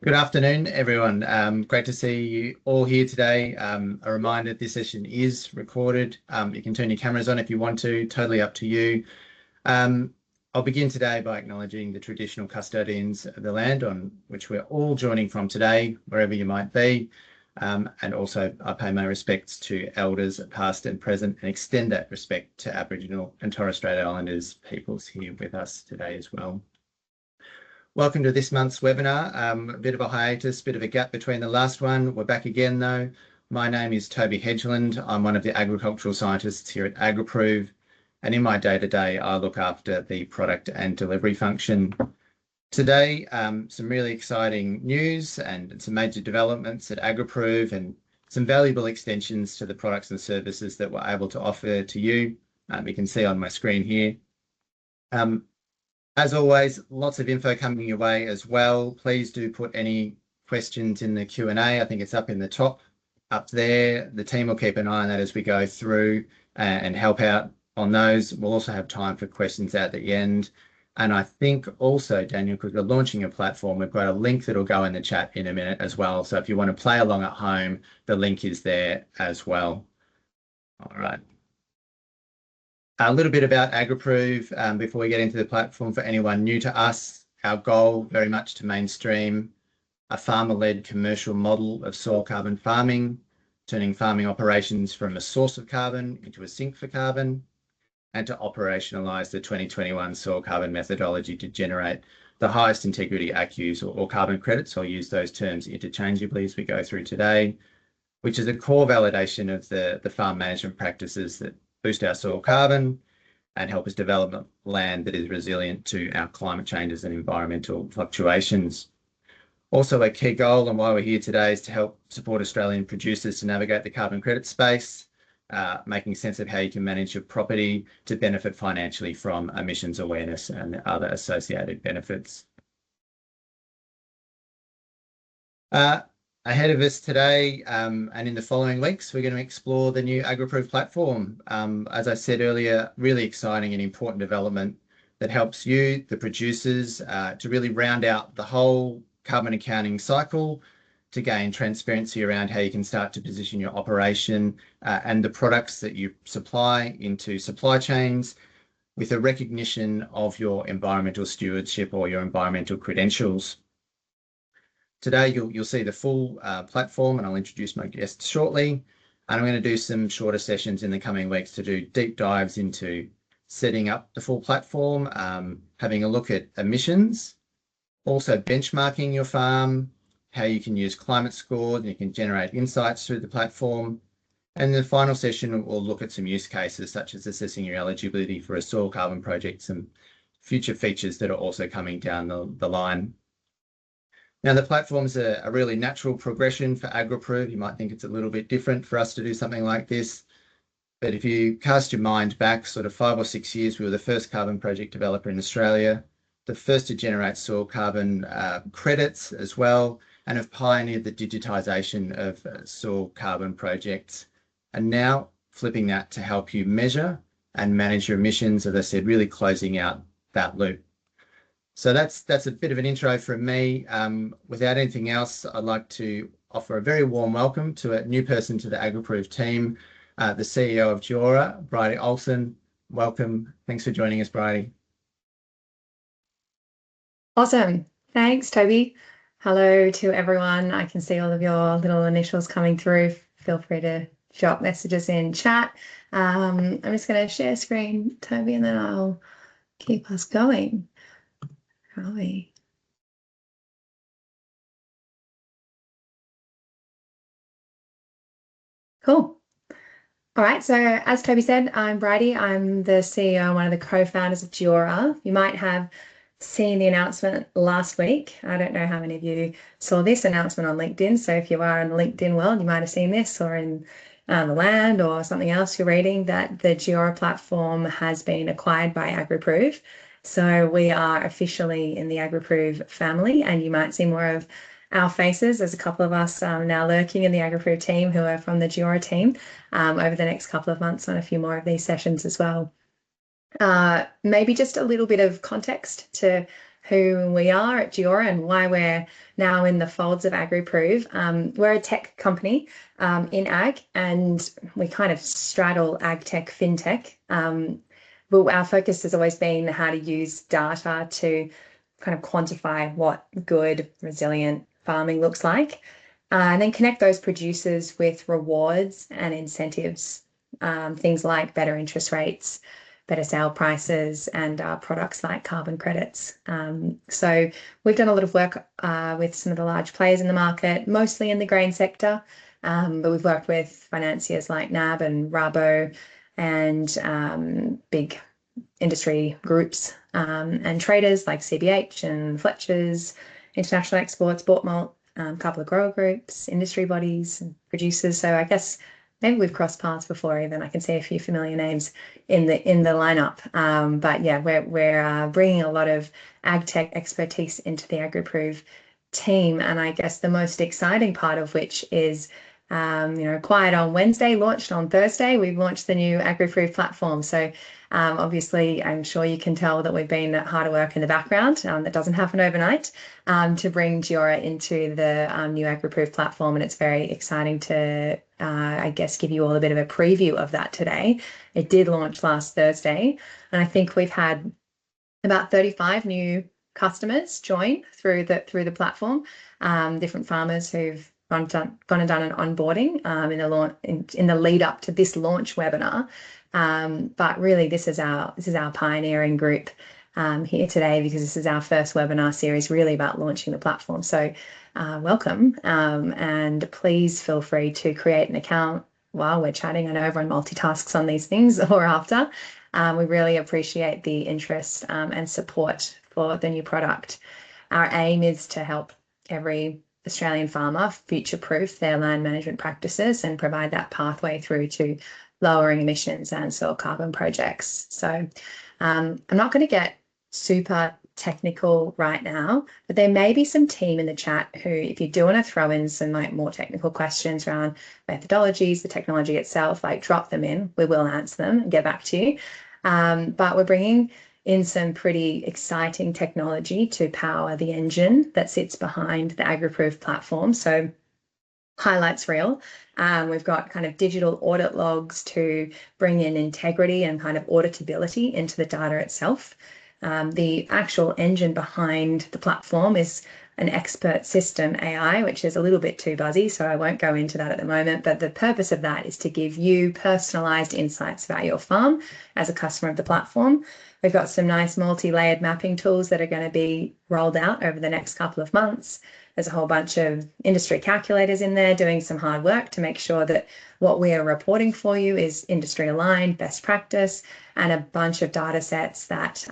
Good afternoon, everyone. Great to see you all here today. A reminder, this session is recorded. You can turn your cameras on if you want to, totally up to you. I'll begin today by acknowledging the traditional custodians of the land on which we're all joining from today, wherever you might be. And also I pay my respects to elders past and present and extend that respect to Aboriginal and Torres Strait Islanders peoples here with us today as well. Welcome to this month's webinar. A bit of a hiatus, bit of a gap between the last one. We're back again though. My name is Toby Hedgeland. I'm one of the agricultural scientists here at AgriProve, and in my day-to-day, I look after the product and delivery function. Today, some really exciting news and some major developments at AgriProve and some valuable extensions to the products and services that we're able to offer to you. You can see on my screen here. As always, lots of info coming your way as well. Please do put any questions in the Q&A. I think it's up in the top up there. The team will keep an eye on that as we go through and help out on those. We'll also have time for questions at the end. And I think also, Daniel, because we're launching a platform, we've got a link that'll go in the chat in a minute as well. So if you want to play along at home, the link is there as well. All right. A little bit about AgriProve before we get into the platform. For anyone new to us, our goal very much to mainstream a farmer-led commercial model of soil carbon farming, turning farming operations from a source of carbon into a sink for carbon, and to operationalise the 2021 soil carbon methodology to generate the highest integrity ACCUs or carbon credits. I'll use those terms interchangeably as we go through today, which is a core validation of the farm management practices that boost our soil carbon and help us develop land that is resilient to our climate changes and environmental fluctuations. Also, a key goal and why we're here today is to help support Australian producers to navigate the carbon credit space, making sense of how you can manage your property to benefit financially from emissions awareness and other associated benefits. Ahead of us today and in the following weeks, we're going to explore the new AgriProve platform. As I said earlier, really exciting and important development that helps you, the producers, to really round out the whole carbon accounting cycle, to gain transparency around how you can start to position your operation and the products that you supply into supply chains with a recognition of your environmental stewardship or your environmental credentials. Today, you'll see the full platform, and I'll introduce my guests shortly. And I'm going to do some shorter sessions in the coming weeks to do deep dives into setting up the full platform, having a look at emissions, also benchmarking your farm, how you can use climate scores and you can generate insights through the platform. And the final session, we'll look at some use cases such as assessing your eligibility for a soil carbon project, some future features that are also coming down the line. Now, the platform's a really natural progression for AgriProve. You might think it's a little bit different for us to do something like this. But if you cast your mind back sort of 5 or 6 years, we were the first carbon project developer in Australia, the first to generate soil carbon credits as well, and have pioneered the digitisation of soil carbon projects. And now flipping that to help you measure and manage your emissions, as I said, really closing out that loop. So that's a bit of an intro from me. Without anything else, I'd like to offer a very warm welcome to a new person to the AgriProve team, the CEO of Geora, Bridie Ohlsson. Welcome. Thanks for joining us, Bridie. Awesome. Thanks, Toby. Hello to everyone. I can see all of your little initials coming through. Feel free to drop messages in chat. I'm just going to share screen, Toby, and then I'll keep us going. How are we? Cool. All right, so as Toby said, I'm Bridie. I'm the CEO and one of the co-founders of Geora. You might have seen the announcement last week. I don't know how many of you saw this announcement on LinkedIn. So if you are in the LinkedIn world, you might have seen this, or in the land or something else you're reading, that the Geora platform has been acquired by AgriProve. So we are officially in the AgriProve family, and you might see more of our faces. There's a couple of us now lurking in the AgriProve team who are from the Geora team over the next couple of months on a few more of these sessions as well. Maybe just a little bit of context to who we are at Geora and why we're now in the folds of AgriProve. We're a tech company in ag, and we kind of straddle ag tech, fintech. But our focus has always been how to use data to kind of quantify what good, resilient farming looks like, and then connect those producers with rewards and incentives, things like better interest rates, better sale prices, and products like carbon credits. So we've done a lot of work with some of the large players in the market, mostly in the grain sector, but we've worked with financiers like NAB and Rabo and big industry groups and traders like CBH and Fletcher's, International Exports, Bourtmalt, a couple of grower groups, industry bodies, and producers. So I guess maybe we've crossed paths before even. I can see a few familiar names in the lineup. But yeah, we're bringing a lot of ag tech expertise into the AgriProve team. And I guess the most exciting part of which is, acquired on Wednesday, launched on Thursday. We've launched the new AgriProve platform. So obviously, I'm sure you can tell that we've been hard at work in the background. That doesn't happen overnight, to bring Geora into the new AgriProve platform. And it's very exciting to, I guess, give you all a bit of a preview of that today. It did launch last Thursday, and I think we've had about 35 new customers join through the platform, different farmers who've gone and done an onboarding in the lead up to this launch webinar. But really, this is our pioneering group here today, because this is our first webinar series really about launching the platform. So welcome, and please feel free to create an account while we're chatting. I know everyone multitasks on these things or after. We really appreciate the interest and support for the new product. Our aim is to help every Australian farmer future-proof their land management practices and provide that pathway through to lowering emissions and soil carbon projects. So I'm not going to get super technical right now, but there may be some team in the chat who, if you do want to throw in some more technical questions around methodologies, the technology itself, drop them in. We will answer them and get back to you. But we're bringing in some pretty exciting technology to power the engine that sits behind the AgriProve platform. So highlights reel. We've got kind of digital audit logs to bring in integrity and kind of auditability into the data itself. The actual engine behind the platform is an expert system AI, which is a little bit too buzzy, so I won't go into that at the moment. But the purpose of that is to give you personalized insights about your farm as a customer of the platform. We've got some nice multi-layered mapping tools that are going to be rolled out over the next couple of months. There's a whole bunch of industry calculators in there doing some hard work to make sure that what we are reporting for you is industry aligned, best practice, and a bunch of data sets that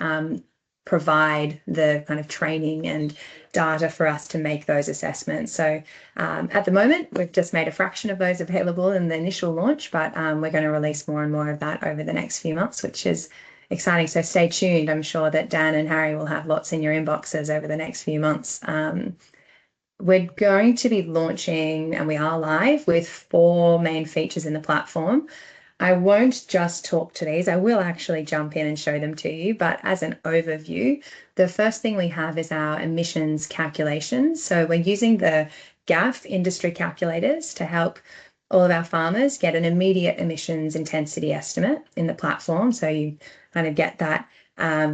provide the kind of training and data for us to make those assessments. So at the moment, we've just made a fraction of those available in the initial launch, but we're going to release more and more of that over the next few months, which is exciting. So stay tuned. I'm sure that Dan and Harry will have lots in your inboxes over the next few months. We're going to be launching, and we are live with 4 main features in the platform. I won't just talk to these. I will actually jump in and show them to you, but as an overview, the first thing we have is our emissions calculations. So we're using the GAF industry calculators to help all of our farmers get an immediate emissions intensity estimate in the platform. So you kind of get that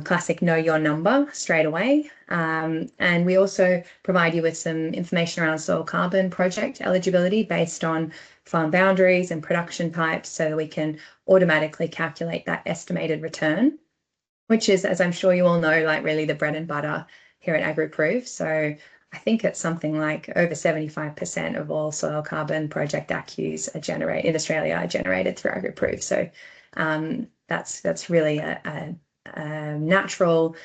classic know your number straight away. And we also provide you with some information around soil carbon project eligibility based on farm boundaries and production types, so that we can automatically calculate that estimated return, which is, as I'm sure you all know, really the bread and butter here at AgriProve. So I think it's something like over 75% of all soil carbon project ACCUs in Australia are generated through AgriProve. So that's really a natural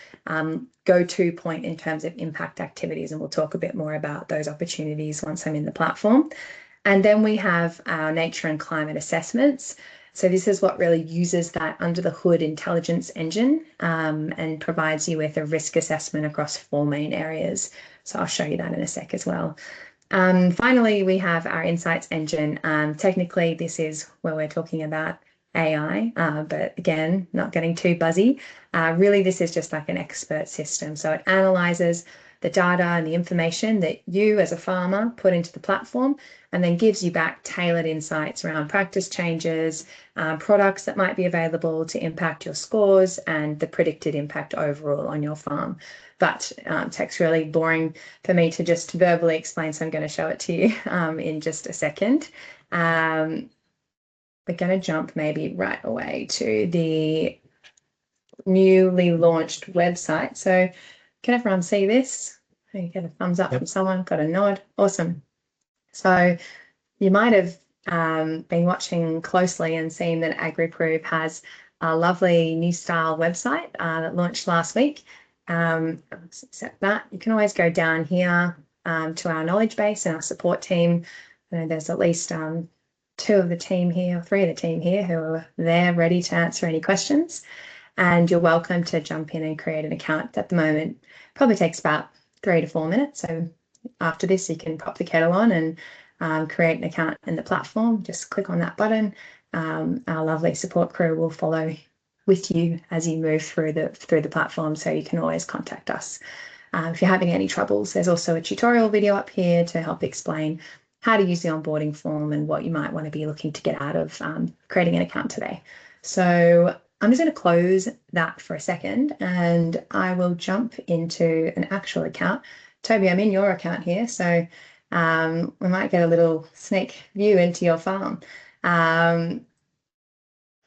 go-to point in terms of impact activities, and we'll talk a bit more about those opportunities once I'm in the platform. And then we have our nature and climate assessments. So this is what really uses that under the hood intelligence engine and provides you with a risk assessment across 4 main areas. So I'll show you that in a sec as well. Finally, we have our insights engine. Technically, this is where we're talking about AI, but again, not getting too buzzy. Really, this is just like an expert system. So it analyzes the data and the information that you as a farmer put into the platform, and then gives you back tailored insights around practice changes, products that might be available to impact your scores, and the predicted impact overall on your farm. But tech's really boring for me to just verbally explain, so I'm going to show it to you in just a second. We're going to jump maybe right away to the newly launched website. So can everyone see this? You get a thumbs up from someone, got a nod. Awesome. So you might have been watching closely and seen that AgriProve has a lovely new style website that launched last week. Let's accept that. You can always go down here to our knowledge base and our support team. I know there's at least 2 of the team here, or 3 of the team here who are there ready to answer any questions. And you're welcome to jump in and create an account. At the moment, probably takes about 3 to 4 minutes. So after this, you can pop the kettle on and create an account in the platform. Just click on that button. Our lovely support crew will follow with you as you move through the platform, so you can always contact us. If you're having any troubles, there's also a tutorial video up here to help explain how to use the onboarding form and what you might want to be looking to get out of creating an account today. So I'm just going to close that for a second, and I will jump into an actual account. Toby, I'm in your account here, so we might get a little sneak view into your farm.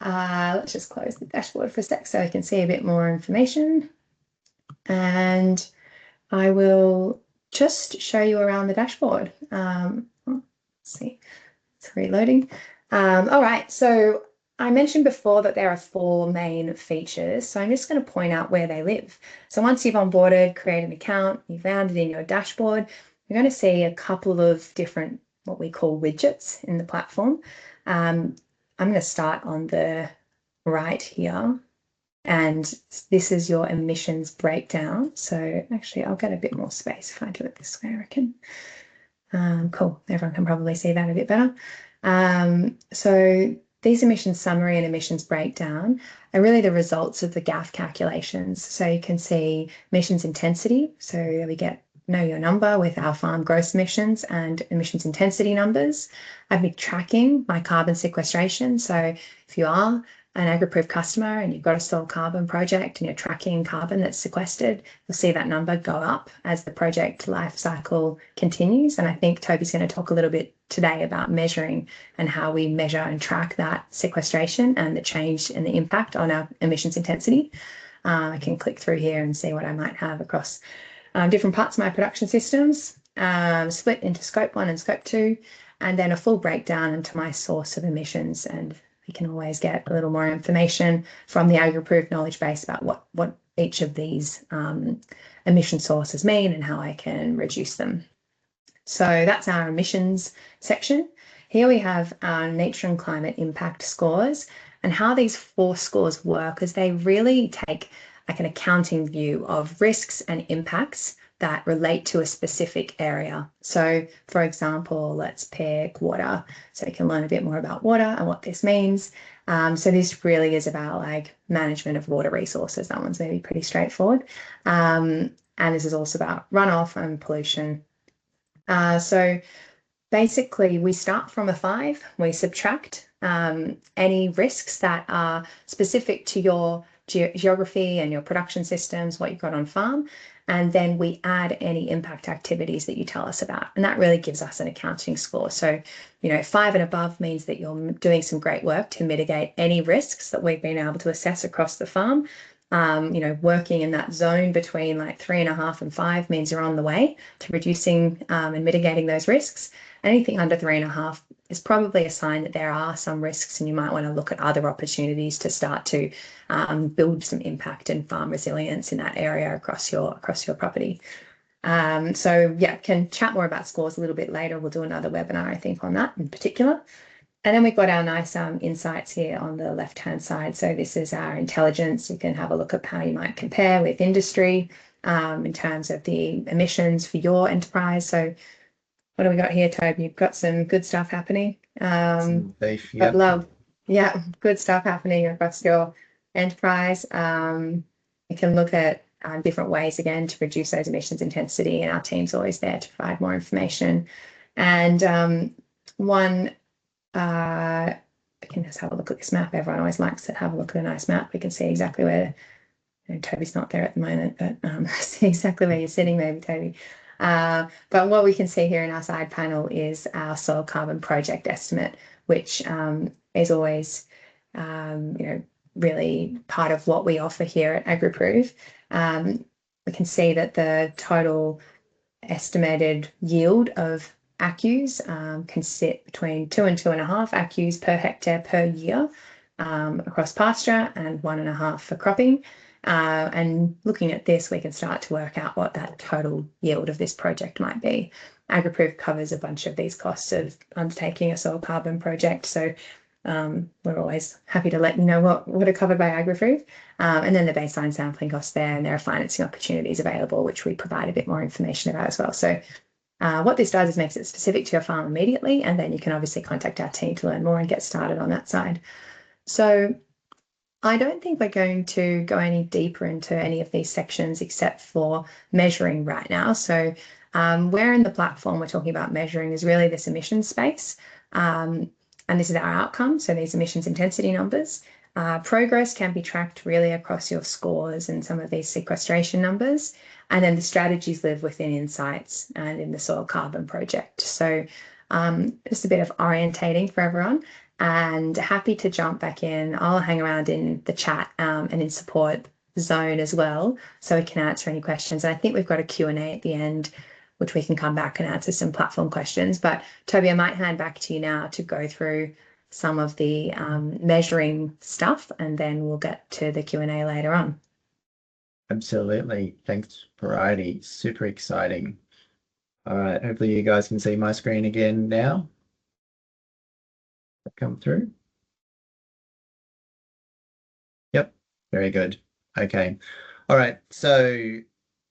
Let's just close the dashboard for a sec so I can see a bit more information. And I will just show you around the dashboard. Let's see, it's reloading. All right, so I mentioned before that there are 4 main features, so I'm just going to point out where they live. So once you've onboarded, create an account, you've found it in your dashboard, you're going to see a couple of different, what we call widgets in the platform. I'm going to start on the right here, and this is your emissions breakdown. So actually, I'll get a bit more space if I do it this way, I reckon. Cool, everyone can probably see that a bit better. So these emissions summary and emissions breakdown are really the results of the GAF calculations. So you can see emissions intensity. So we get know your number with our farm gross emissions and emissions intensity numbers. I've been tracking my carbon sequestration. So if you are an AgriProve customer and you've got a soil carbon project and you're tracking carbon that's sequestered, you'll see that number go up as the project life cycle continues. And I think Toby's going to talk a little bit today about measuring and how we measure and track that sequestration and the change and the impact on our emissions intensity. I can click through here and see what I might have across different parts of my production systems, split into scope 1 and scope 2, and then a full breakdown into my source of emissions. And we can always get a little more information from the AgriProve knowledge base about what each of these emission sources mean and how I can reduce them. So that's our emissions section. Here we have our nature and climate impact scores, and how these 4 scores work is they really take like an accounting view of risks and impacts that relate to a specific area. So for example, let's pick water, so we can learn a bit more about water and what this means. So this really is about like management of water resources. That one's maybe pretty straightforward. And this is also about runoff and pollution. So basically we start from a 5, we subtract any risks that are specific to your geography and your production systems, what you've got on farm, and then we add any impact activities that you tell us about. And that really gives us an accounting score. So, 5 and above means that you're doing some great work to mitigate any risks that we've been able to assess across the farm. Working in that zone between like 3.5 and 5 means you're on the way to reducing and mitigating those risks. Anything under 3.5 is probably a sign that there are some risks, and you might want to look at other opportunities to start to build some impact and farm resilience in that area across your property. So yeah, can chat more about scores a little bit later. We'll do another webinar, I think, on that in particular. And then we've got our nice insights here on the left-hand side. So this is our intelligence. You can have a look at how you might compare with industry in terms of the emissions for your enterprise. So what do we got here, Toby? You've got some good stuff happening. Beef, got love. Yeah, good stuff happening across your enterprise. You can look at different ways again to reduce those emissions intensity, and our team's always there to provide more information. And one, we can just have a look at this map. Everyone always likes to have a look at a nice map. We can see exactly where, Toby's not there at the moment, but see exactly where you're sitting, maybe, Toby. But what we can see here in our side panel is our soil carbon project estimate, which is always, really part of what we offer here at AgriProve. We can see that the total estimated yield of ACCUs can sit between 2 and 2.5 ACCUs per hectare per year across pasture, and 1.5 for cropping. And looking at this, we can start to work out what that total yield of this project might be. AgriProve covers a bunch of these costs of undertaking a soil carbon project. So we're always happy to let you know what are covered by AgriProve. And then the baseline sampling costs there, and there are financing opportunities available, which we provide a bit more information about as well. So what this does is makes it specific to your farm immediately, and then you can obviously contact our team to learn more and get started on that side. So I don't think we're going to go any deeper into any of these sections except for measuring right now. So where in the platform we're talking about measuring is really this emissions space. And this is our outcome, so these emissions intensity numbers. Progress can be tracked really across your scores and some of these sequestration numbers. And then the strategies live within insights and in the soil carbon project. So just a bit of orientating for everyone, and happy to jump back in. I'll hang around in the chat and in support zone as well, so we can answer any questions. And I think we've got a Q&A at the end, which we can come back and answer some platform questions. But Toby, I might hand back to you now to go through some of the measuring stuff, and then we'll get to the Q&A later on. Absolutely. Thanks, Bridie. Super exciting. All right. Hopefully you guys can see my screen again now. Come through. Yep. Very good. Okay. All right. So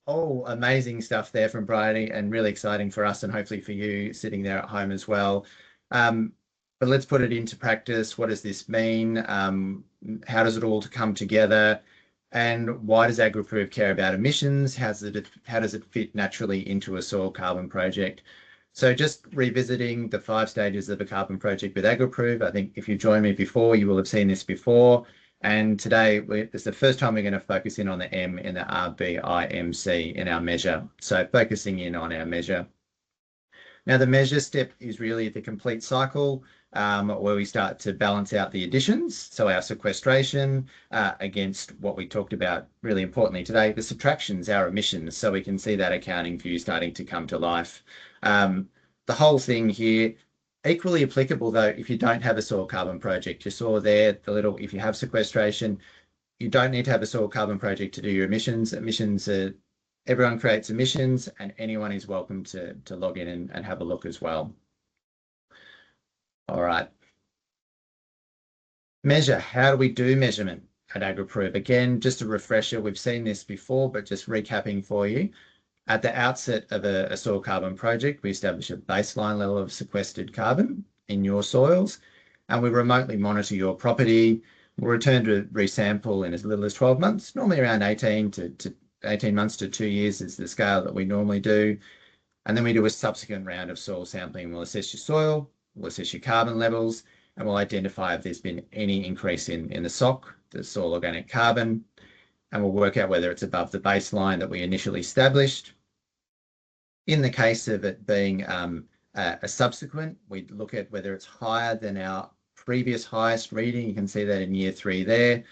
all amazing stuff there from Bridie, and really exciting for us and hopefully for you sitting there at home as well. But let's put it into practice. What does this mean? How does it all come together? And why does AgriProve care about emissions? How does it fit naturally into a soil carbon project? So just revisiting the 5 stages of a carbon project with AgriProve. I think if you've joined me before, you will have seen this before. And today, it's the first time we're going to focus in on the M in the RBIMC in our measure. So focusing in on our measure. Now, the measure step is really the complete cycle where we start to balance out the additions. So our sequestration against what we talked about really importantly today, the subtractions, our emissions. So we can see that accounting view starting to come to life. The whole thing here, equally applicable though, if you don't have a soil carbon project. You saw there the little, if you have sequestration, you don't need to have a soil carbon project to do your emissions. Emissions are, everyone creates emissions, and anyone is welcome to log in and have a look as well. All right. Measure. How do we do measurement at AgriProve? Again, just a refresher, we've seen this before, but just recapping for you. At the outset of a soil carbon project, we establish a baseline level of sequestered carbon in your soils, and we remotely monitor your property. We'll return to resample in as little as 12 months, normally around 18 months to 2 years is the scale that we normally do. And then we do a subsequent round of soil sampling. We'll assess your soil, we'll assess your carbon levels, and we'll identify if there's been any increase in the SOC, the soil organic carbon, and we'll work out whether it's above the baseline that we initially established. In the case of it being a subsequent, we look at whether it's higher than our previous highest reading. You can see that in year 3 there.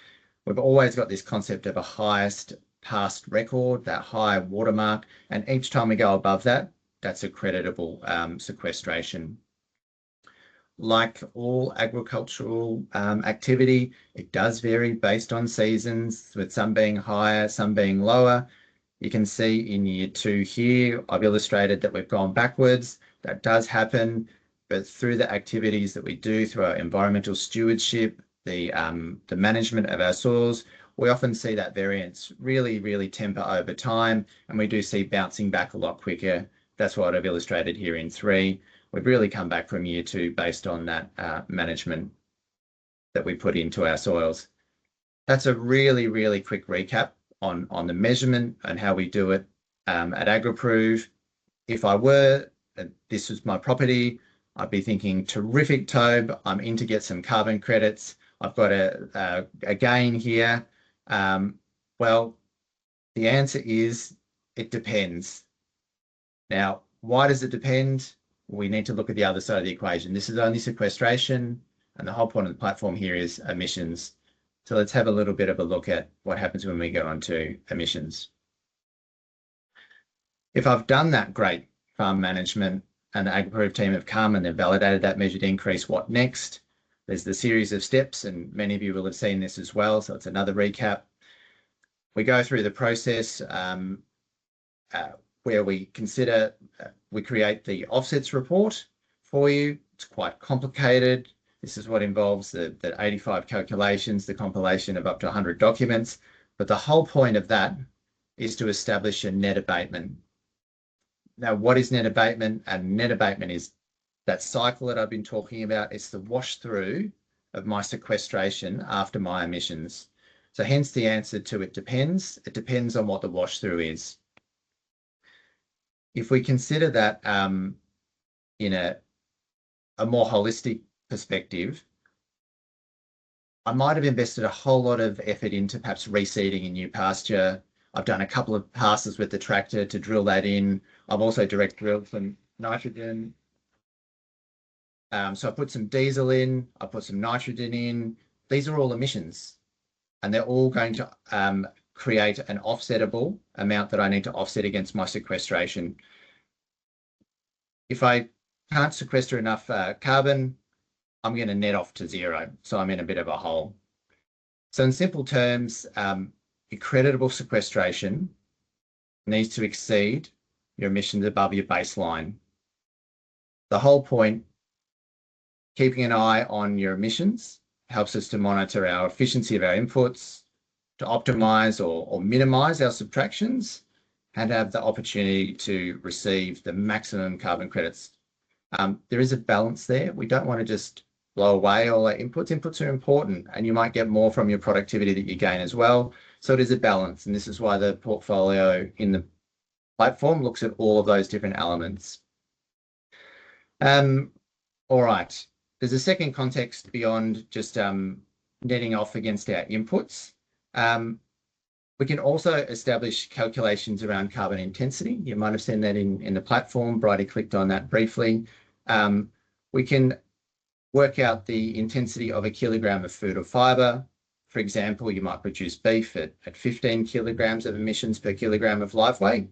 We've always got this concept of a highest past record, that high watermark, and each time we go above that, that's a creditable sequestration. Like all agricultural activity, it does vary based on seasons, with some being higher, some being lower. You can see in year 2 here, I've illustrated that we've gone backwards. That does happen, but through the activities that we do, through our environmental stewardship, the management of our soils, we often see that variance really temper over time, and we do see bouncing back a lot quicker. That's what I've illustrated here in 3. We've really come back from year 2 based on that management. that we put into our soils. That's a really, really quick recap on the measurement and how we do it at AgriProve. If I were, this was my property, I'd be thinking, terrific, Tobe, I'm in to get some carbon credits. I've got a gain here. Well, the answer is it depends. Now, why does it depend? We need to look at the other side of the equation. This is only sequestration, and the whole point of the platform here is emissions. So let's have a little bit of a look at what happens when we go on to emissions. If I've done that great farm management and the AgriProve team have come and they've validated that measured increase, what next? There's the series of steps, and many of you will have seen this as well, so it's another recap. We go through the process where we consider, we create the offsets report for you. It's quite complicated. This is what involves the 85 calculations, the compilation of up to 100 documents. But the whole point of that is to establish a net abatement. Now, what is net abatement? And net abatement is that cycle that I've been talking about. It's the wash through of my sequestration after my emissions. So hence the answer to it depends. It depends on what the wash through is. If we consider that in a more holistic perspective, I might have invested a whole lot of effort into perhaps reseeding a new pasture. I've done a couple of passes with the tractor to drill that in. I've also direct drilled some nitrogen. So I put some diesel in, I put some nitrogen in. These are all emissions, and they're all going to create an offsettable amount that I need to offset against my sequestration. If I can't sequester enough carbon, I'm going to net off to zero. So I'm in a bit of a hole. So in simple terms, your creditable sequestration needs to exceed your emissions above your baseline. The whole point, keeping an eye on your emissions, helps us to monitor our efficiency of our inputs, to optimise or minimise our subtractions, and have the opportunity to receive the maximum carbon credits. There is a balance there. We don't want to just blow away all our inputs. Inputs are important, and you might get more from your productivity that you gain as well. So it is a balance, and this is why the portfolio in the platform looks at all of those different elements. All right, there's a second context beyond just netting off against our inputs. We can also establish calculations around carbon intensity. You might have seen that in the platform. Bridie clicked on that briefly. We can work out the intensity of a kilogram of food or fibre. For example, you might produce beef at 15 kilograms of emissions per kilogram of live weight.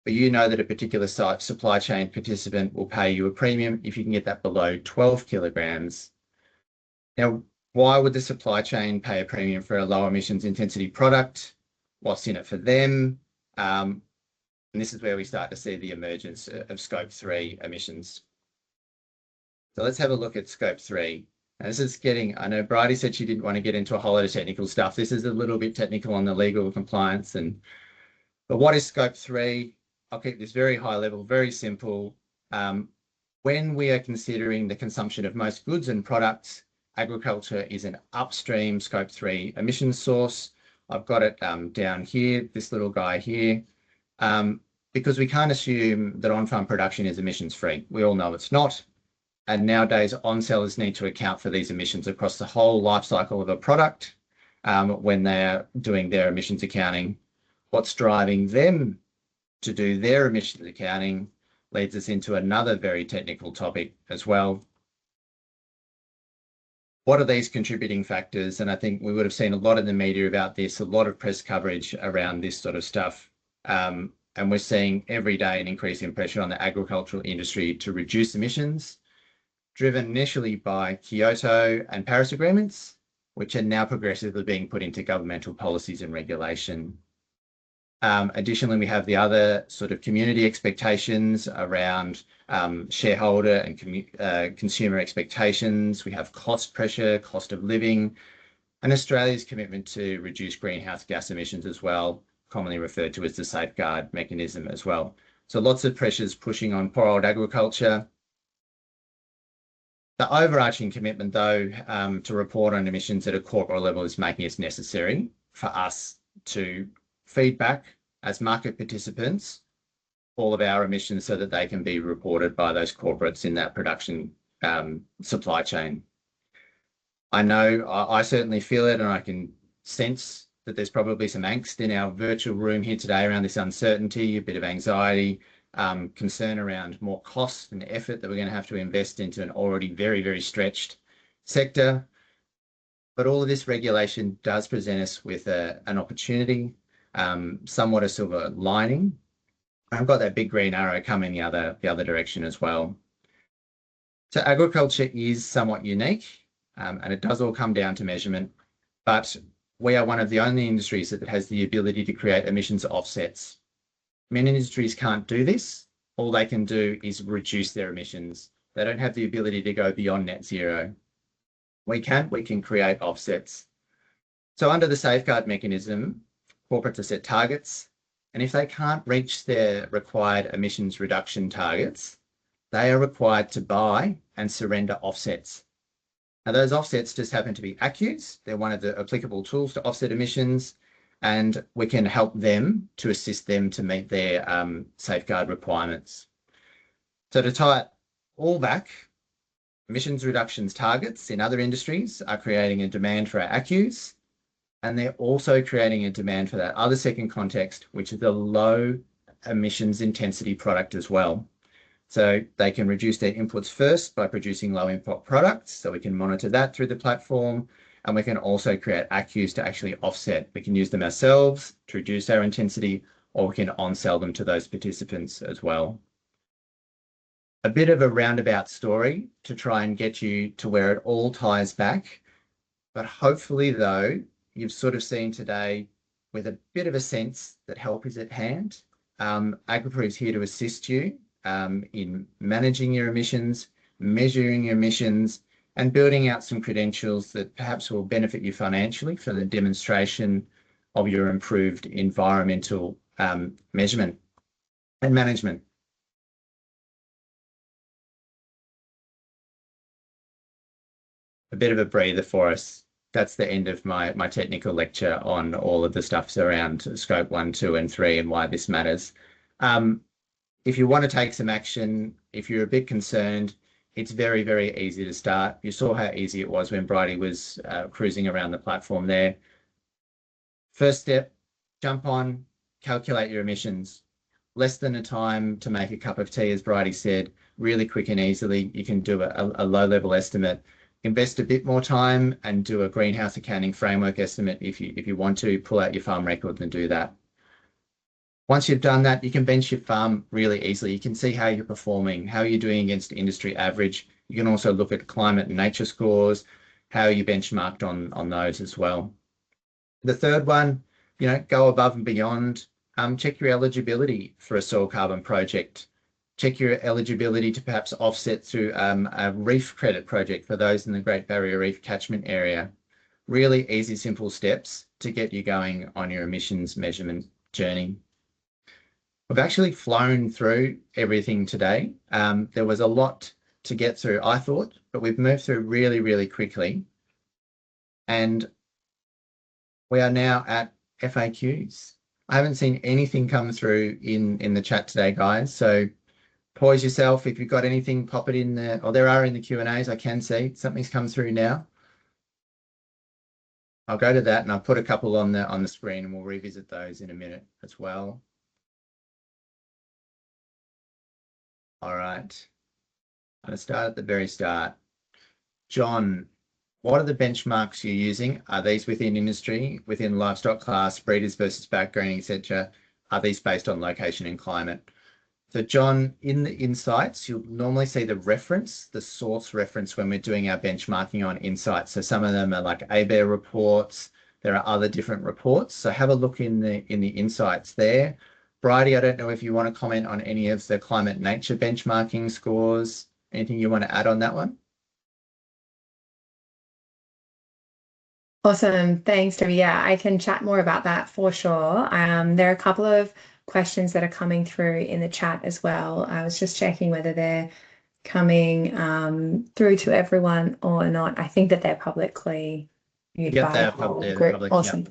But you know that a particular supply chain participant will pay you a premium if you can get that below 12 kilograms. Now, why would the supply chain pay a premium for a low emissions intensity product? What's in it for them? And this is where we start to see the emergence of scope 3 emissions. So let's have a look at scope 3. Now this is getting, I know Bridie said she didn't want to get into a whole lot of technical stuff. This is a little bit technical on the legal compliance. But what is scope 3? I'll keep this very high level, very simple. When we are considering the consumption of most goods and products, agriculture is an upstream scope 3 emissions source. I've got it down here, this little guy here, because we can't assume that on-farm production is emissions free. We all know it's not. And nowadays, on-sellers need to account for these emissions across the whole life cycle of a product when they're doing their emissions accounting. What's driving them to do their emissions accounting leads us into another very technical topic as well. What are these contributing factors? And I think we would have seen a lot in the media about this, a lot of press coverage around this sort of stuff. And we're seeing every day an increase in pressure on the agricultural industry to reduce emissions, driven initially by Kyoto and Paris agreements, which are now progressively being put into governmental policies and regulation. Additionally, we have the other sort of community expectations around shareholder and consumer expectations. We have cost pressure, cost of living, and Australia's commitment to reduce greenhouse gas emissions as well, commonly referred to as the safeguard mechanism as well. So lots of pressures pushing on poor old agriculture. The overarching commitment, though, to report on emissions at a corporate level is making it necessary for us to feedback as market participants all of our emissions so that they can be reported by those corporates in that production supply chain. I know I certainly feel it, and I can sense that there's probably some angst in our virtual room here today around this uncertainty, a bit of anxiety, concern around more cost and effort that we're going to have to invest into an already very, very stretched sector. But all of this regulation does present us with an opportunity, somewhat a silver lining. I've got that big green arrow coming the other direction as well. So agriculture is somewhat unique, and it does all come down to measurement, but we are one of the only industries that has the ability to create emissions offsets. Many industries can't do this. All they can do is reduce their emissions. They don't have the ability to go beyond net zero. We can create offsets. So under the safeguard mechanism, corporates are set targets, and if they can't reach their required emissions reduction targets, they are required to buy and surrender offsets. Now, those offsets just happen to be ACCUs. They're one of the applicable tools to offset emissions, and we can help them to assist them to meet their safeguard requirements. So to tie it all back, emissions reductions targets in other industries are creating a demand for our ACCUs, and they're also creating a demand for that other second context, which is the low emissions intensity product as well. So they can reduce their inputs first by producing low input products. So we can monitor that through the platform, and we can also create ACCUs to actually offset. We can use them ourselves to reduce our intensity, or we can on-sell them to those participants as well. A bit of a roundabout story to try and get you to where it all ties back. But hopefully, though, you've sort of seen today with a bit of a sense that help is at hand. AgriProve is here to assist you in managing your emissions, measuring your emissions, and building out some credentials that perhaps will benefit you financially for the demonstration of your improved environmental measurement and management. A bit of a breather for us. That's the end of my technical lecture on all of the stuffs around scope 1, 2, and 3 and why this matters. If you want to take some action, if you're a bit concerned, it's very, very easy to start. You saw how easy it was when Bridie was cruising around the platform there. First step, jump on, calculate your emissions. Less than a time to make a cup of tea, as Bridie said, really quick and easily. You can do a low-level estimate. Invest a bit more time and do a greenhouse accounting framework estimate if you want to. Pull out your farm record and do that. Once you've done that, you can bench your farm really easily. You can see how you're performing, how you're doing against industry average. You can also look at climate and nature scores, how you benchmarked on those as well. The third one, go above and beyond. Check your eligibility for a soil carbon project. Check your eligibility to perhaps offset through a reef credit project for those in the Great Barrier Reef catchment area. Really easy, simple steps to get you going on your emissions measurement journey. We've actually flown through everything today. There was a lot to get through, I thought, but we've moved through really, really quickly. And we are now at FAQs. I haven't seen anything come through in the chat today, guys. So pause yourself. If you've got anything, pop it in there. Or there are in the Q&As, I can see. Something's come through now. I'll go to that and I'll put a couple on the screen and we'll revisit those in a minute as well. All right. I'm going to start at the very start. John, what are the benchmarks you're using? Are these within industry, within livestock class, breeders versus background, etc.? Are these based on location and climate? So John, in the insights, you'll normally see the reference, the source reference when we're doing our benchmarking on insights. So some of them are like ABARE reports. There are other different reports. So have a look in the insights there. Bridie, I don't know if you want to comment on any of the climate nature benchmarking scores. Anything you want to add on that one? Awesome. Thanks, Toby. Yeah, I can chat more about that for sure. There are a couple of questions that are coming through in the chat as well. I was just checking whether they're coming through to everyone or not. I think that they're publicly viewed Yep, by they're the they're group. public. Awesome.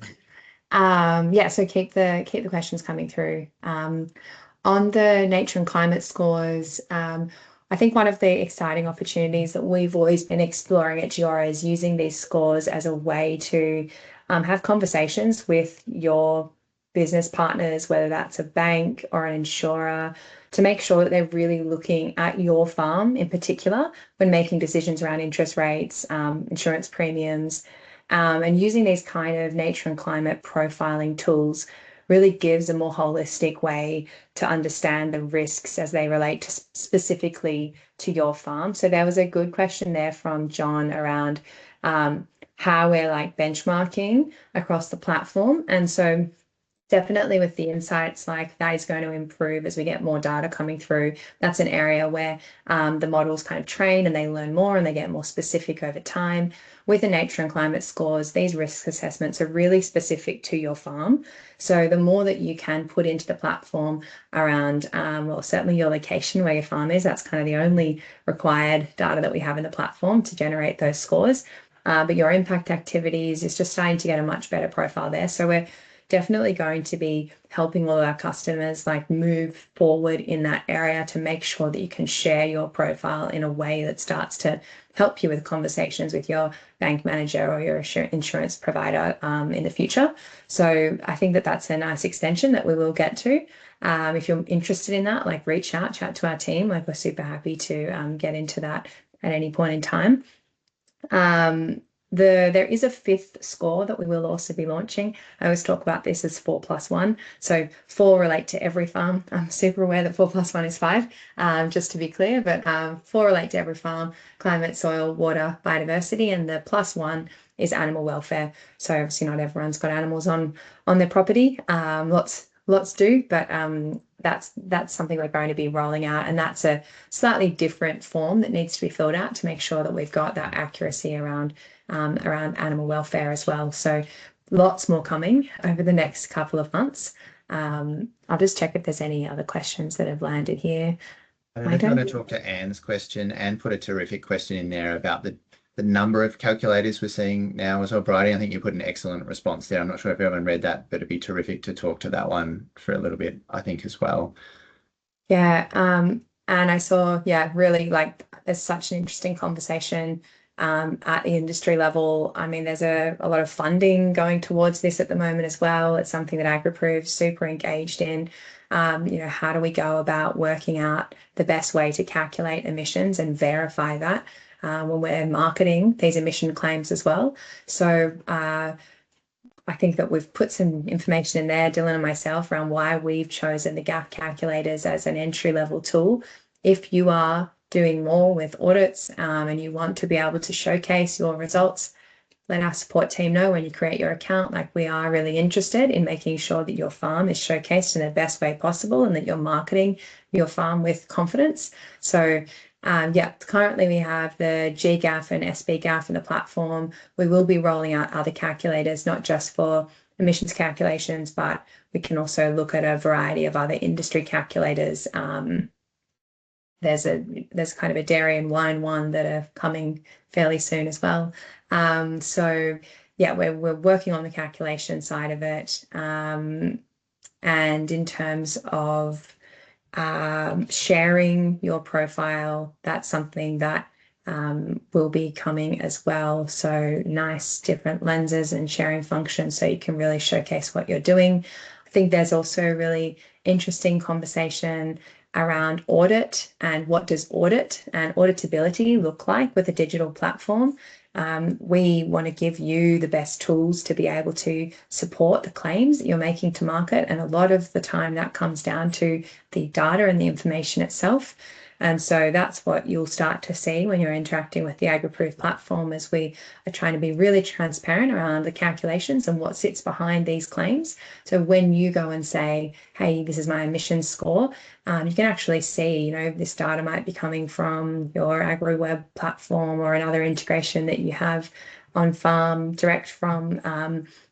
Yep. Yeah, so keep the questions coming through. On the nature and climate scores, I think one of the exciting opportunities that we've always been exploring at Geora is using these scores as a way to have conversations with your business partners, whether that's a bank or an insurer, to make sure that they're really looking at your farm in particular when making decisions around interest rates, insurance premiums, and using these kind of nature and climate profiling tools really gives a more holistic way to understand the risks as they relate to specifically to your farm. So there was a good question there from John around how we're like benchmarking across the platform. And so definitely with the insights, like that is going to improve as we get more data coming through. That's an area where the models kind of train and they learn more and they get more specific over time. With the nature and climate scores, these risk assessments are really specific to your farm. So the more that you can put into the platform around, well, certainly your location where your farm is, that's kind of the only required data that we have in the platform to generate those scores. But your impact activities is just starting to get a much better profile there. So we're definitely going to be helping all of our customers like move forward in that area to make sure that you can share your profile in a way that starts to help you with conversations with your bank manager or your insurance provider in the future. So I think that that's a nice extension that we will get to. If you're interested in that, like reach out, chat to our team. Like we're super happy to get into that at any point in time. There is a fifth score that we will also be launching. I always talk about this as 4+1. So 4 relate to every farm. I'm super aware that 4+1 is 5, just to be clear, but 4 relate to every farm: climate, soil, water, biodiversity, and the +1 is animal welfare. So obviously not everyone's got animals on their property. Lots do, but that's something we're going to be rolling out, and that's a slightly different form that needs to be filled out to make sure that we've got that accuracy around animal welfare as well. So lots more coming over the next couple of months. I'll just check if there's any other questions that have landed here. I don't know if you want to talk to Anne's question. Anne put a terrific question in there about the number of calculators we're seeing now as well. Bridie, I think you put an excellent response there. I'm not sure if everyone read that, but it'd be terrific to talk to that one for a little bit, I think, as well. Yeah, and I saw, yeah, really like there's such an interesting conversation at the industry level. I mean, there's a lot of funding going towards this at the moment as well. It's something that AgriProve's super engaged in. How do we go about working out the best way to calculate emissions and verify that when we're marketing these emission claims as well? So I think that we've put some information in there, Dylan and myself, around why we've chosen the gap calculators as an entry-level tool. If you are doing more with audits and you want to be able to showcase your results, let our support team know when you create your account. Like, we are really interested in making sure that your farm is showcased in the best way possible and that you're marketing your farm with confidence. So yeah, currently we have the GGAF and SBGAF in the platform. We will be rolling out other calculators, not just for emissions calculations, but we can also look at a variety of other industry calculators. There's kind of a dairy and wine one that are coming fairly soon as well. So yeah, we're working on the calculation side of it. And in terms of sharing your profile, that's something that will be coming as well. So nice different lenses and sharing functions so you can really showcase what you're doing. I think there's also a really interesting conversation around audit and what does audit and auditability look like with a digital platform. We want to give you the best tools to be able to support the claims that you're making to market. And a lot of the time that comes down to the data and the information itself. And so that's what you'll start to see when you're interacting with the AgriProve platform, as we are trying to be really transparent around the calculations and what sits behind these claims. So when you go and say, hey, this is my emissions score, you can actually see, this data might be coming from your AgriWeb platform or another integration that you have on farm, direct from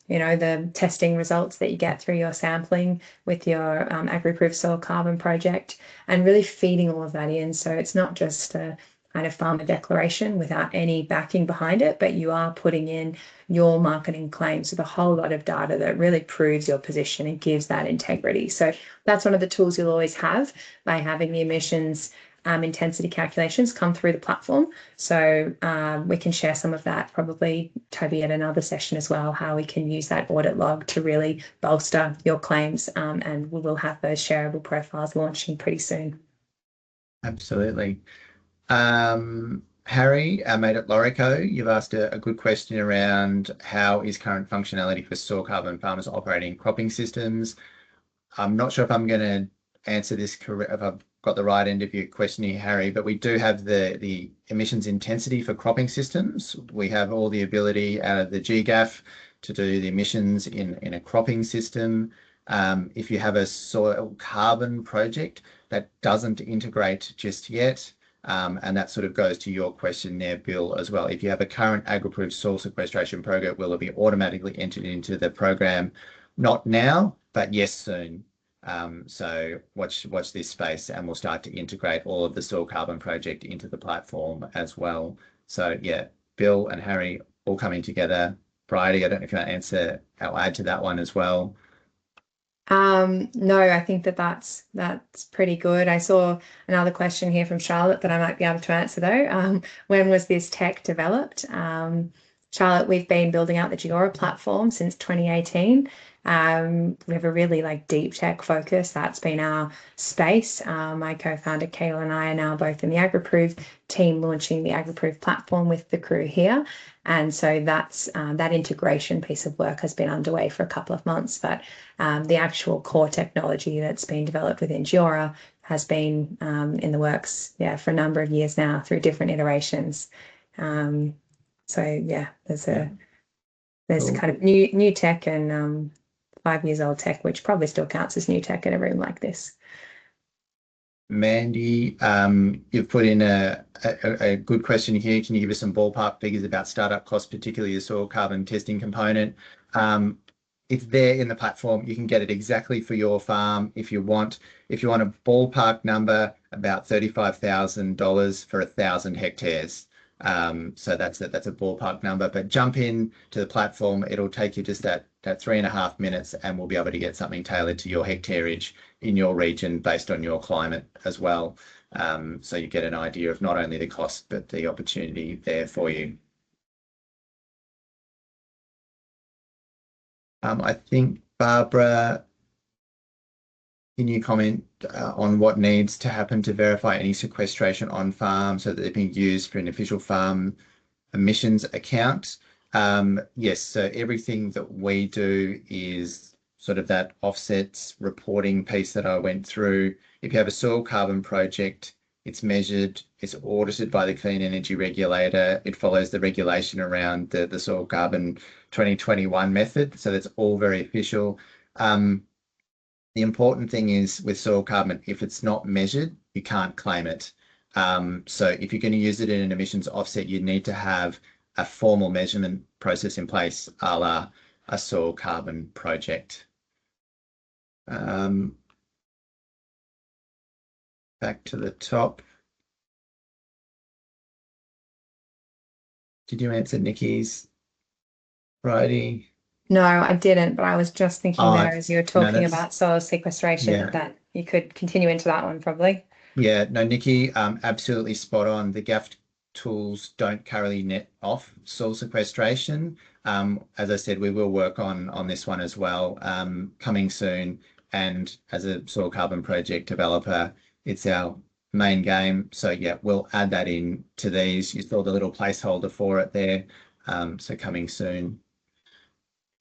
the testing results that you get through your sampling with your AgriProve soil carbon project, and really feeding all of that in. So it's not just a kind of farmer declaration without any backing behind it, but you are putting in your marketing claims with a whole lot of data that really proves your position and gives that integrity. So that's one of the tools you'll always have by having the emissions intensity calculations come through the platform. So we can share some of that probably, Toby, at another session as well, how we can use that audit log to really bolster your claims, and we will have those shareable profiles launching pretty soon. Absolutely. Harry, our mate at Lorico, you've asked a good question around how is current functionality for soil carbon farmers operating cropping systems. I'm not sure if I'm going to answer this correct, if I've got the right end of your question here, Harry, but we do have the emissions intensity for cropping systems. We have all the ability out of the GGAF to do the emissions in a cropping system. If you have a soil carbon project that doesn't integrate just yet, and that sort of goes to your question there, Bill, as well. If you have a current AgriProve soil sequestration program, will it be automatically entered into the program? Not now, but yes, soon. So watch this space, and we'll start to integrate all of the soil carbon project into the platform as well. So yeah, Bill and Harry all coming together. Bridie, I don't know if you want to answer or add to that one as well. No, I think that's pretty good. I saw another question here from Charlotte that I might be able to answer though. When was this tech developed? Charlotte, we've been building out the Geora platform since 2018. We have a really deep tech focus. That's been our space. My co-founder Kayla and I are now both in the AgriProve team launching the AgriProve platform with the crew here. And so that's that integration piece of work has been underway for a couple of months, but the actual core technology that's been developed within Geora has been in the works, for a number of years now through different iterations. So yeah, there's cool. Kind of new tech and 5 years old tech, which probably still counts as new tech in a room like this. Mandy, you've put in a good question here. Can you give us some ballpark figures about startup costs, particularly the soil carbon testing component? It's there in the platform. You can get it exactly for your farm if you want. If you want a ballpark number, about $35,000 for 1,000 hectares. So that's a ballpark number. But jump in to the platform. It'll take you just that 3.5 minutes, and we'll be able to get something tailored to your hectareage in your region based on your climate as well. So you get an idea of not only the cost, but the opportunity there for you. I think, Barbara, can you comment on what needs to happen to verify any sequestration on farm so that they're being used for an official farm emissions account? Yes, so everything that we do is sort of that offsets reporting piece that I went through. If you have a soil carbon project, it's measured, it's audited by the Clean Energy Regulator. It follows the regulation around the soil carbon 2021 method. So that's all very official. The important thing is with soil carbon, if it's not measured, you can't claim it. So if you're going to use it in an emissions offset, you need to have a formal measurement process in place, a la a soil carbon project. Back to the top. Did you answer Nikki's, Bridie? No, I didn't, but I was just thinking there as you were talking about soil sequestration that you could continue into that one probably. Yeah, no, Nikki, absolutely spot on. The GAF tools don't currently net off soil sequestration. As I said, we will work on this one as well, coming soon. And as a soil carbon project developer, it's our main game. So yeah, we'll add that in to these. You saw the little placeholder for it there. So coming soon.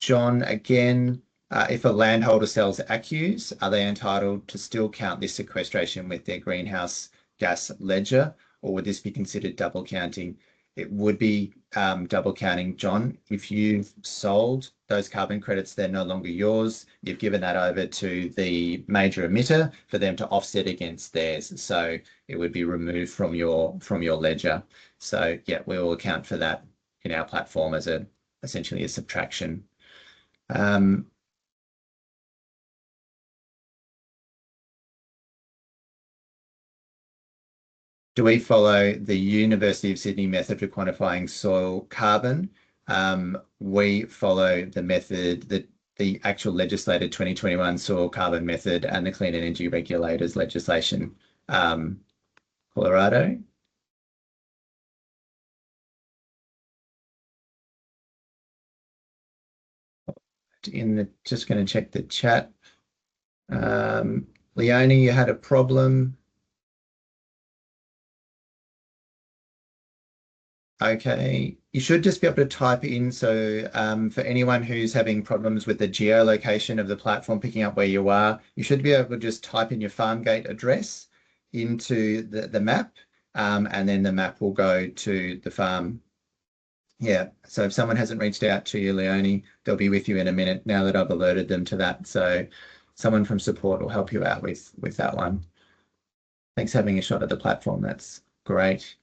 John, again, if a landholder sells ACCUs, are they entitled to still count this sequestration with their greenhouse gas ledger, or would this be considered double counting? It would be double counting, John. If you've sold those carbon credits, they're no longer yours. You've given that over to the major emitter for them to offset against theirs. So it would be removed from your ledger. So yeah, we will account for that in our platform as essentially a subtraction. Do we follow the University of Sydney method for quantifying soil carbon? We follow the method that the actual legislated 2021 soil carbon method and the Clean Energy Regulators legislation, Colorado. Just going to check the chat. Leonie, you had a problem. Okay, you should just be able to type in. So for anyone who's having problems with the geolocation of the platform, picking up where you are, you should be able to just type in your farm gate address into the map, and then the map will go to the farm. Yeah, so if someone hasn't reached out to you, Leonie, they'll be with you in a minute now that I've alerted them to that. So someone from support will help you out with that one. Thanks for having a shot at the platform. That's great.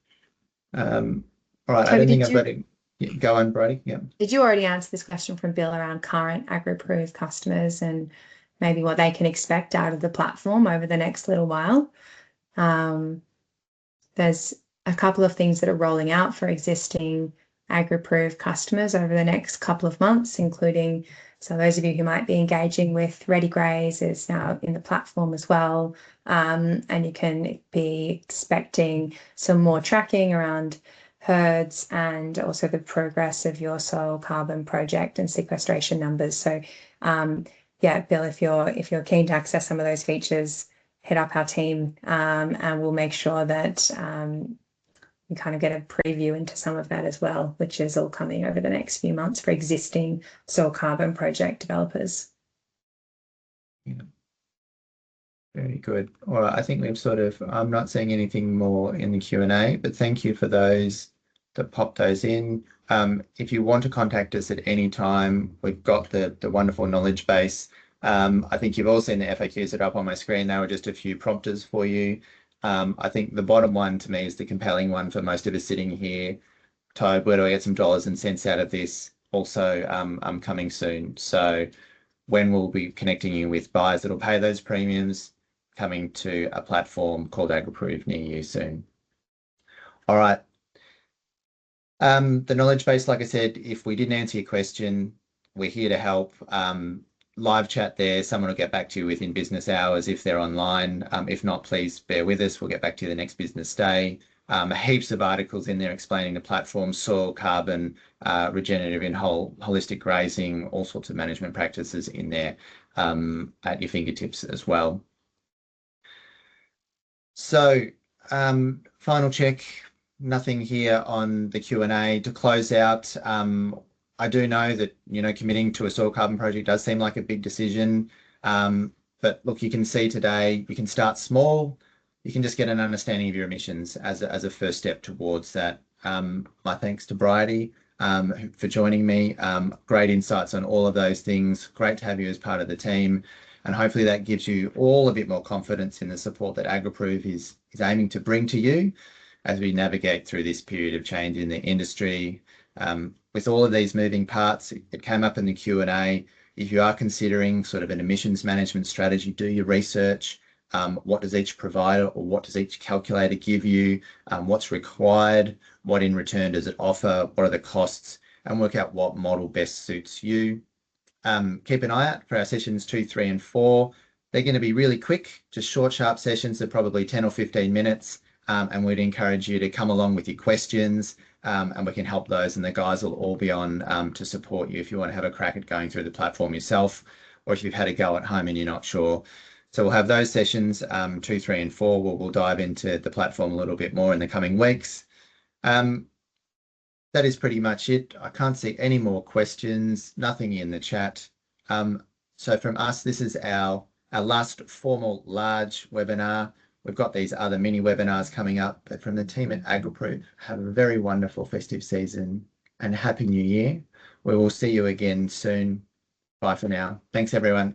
All right, I don't think I've got it. Go on, Bridie. Yeah. Did you already answer this question from Bill around current AgriProve customers and maybe what they can expect out of the platform over the next little while? There's a couple of things that are rolling out for existing AgriProve customers over the next couple of months, including, so those of you who might be engaging with Ready Graze is now in the platform as well. And you can be expecting some more tracking around herds and also the progress of your soil carbon project and sequestration numbers. So yeah, Bill, if you're keen to access some of those features, hit up our team, and we'll make sure that you kind of get a preview into some of that as well, which is all coming over the next few months for existing soil carbon project developers. Yeah. Very good. All right, I think I'm not seeing anything more in the Q&A, but thank you for those that popped those in. If you want to contact us at any time, we've got the wonderful knowledge base. I think you've all seen the FAQs that are up on my screen. They were just a few prompters for you. I think the bottom one to me is the compelling one for most of us sitting here. Toby, where do I get some dollars and cents out of this? Also, I'm coming soon. So when we'll be connecting you with buyers that'll pay those premiums, coming to a platform called AgriProve near you soon. All right. The knowledge base, like I said, if we didn't answer your question, we're here to help. Live chat there. Someone will get back to you within business hours if they're online. If not, please bear with us. We'll get back to you the next business day. Heaps of articles in there explaining the platform, soil, carbon, regenerative and holistic grazing, all sorts of management practices in there at your fingertips as well. So final check, nothing here on the Q&A. To close out, I do know that, committing to a soil carbon project does seem like a big decision. But look, you can see today, you can start small. You can just get an understanding of your emissions as a first step towards that. My thanks to Bridie for joining me. Great insights on all of those things. Great to have you as part of the team. And hopefully that gives you all a bit more confidence in the support that AgriProve is aiming to bring to you as we navigate through this period of change in the industry. With all of these moving parts, it came up in the Q&A. If you are considering sort of an emissions management strategy, do your research. What does each provider or what does each calculator give you? What's required? What in return does it offer? What are the costs? And work out what model best suits you. Keep an eye out for our sessions 2, 3, and 4. They're going to be really quick, just short, sharp sessions. They're probably 10 or 15 minutes. And we'd encourage you to come along with your questions, and we can help those, and the guys will all be on to support you if you want to have a crack at going through the platform yourself, or if you've had a go at home and you're not sure. So we'll have those sessions 2, 3, and 4. We'll dive into the platform a little bit more in the coming weeks. That is pretty much it. I can't see any more questions, nothing in the chat. So from us, this is our last formal large webinar. We've got these other mini webinars coming up, but from the team at AgriProve, have a very wonderful festive season and Happy New Year. We will see you again soon. Bye for now. Thanks, everyone.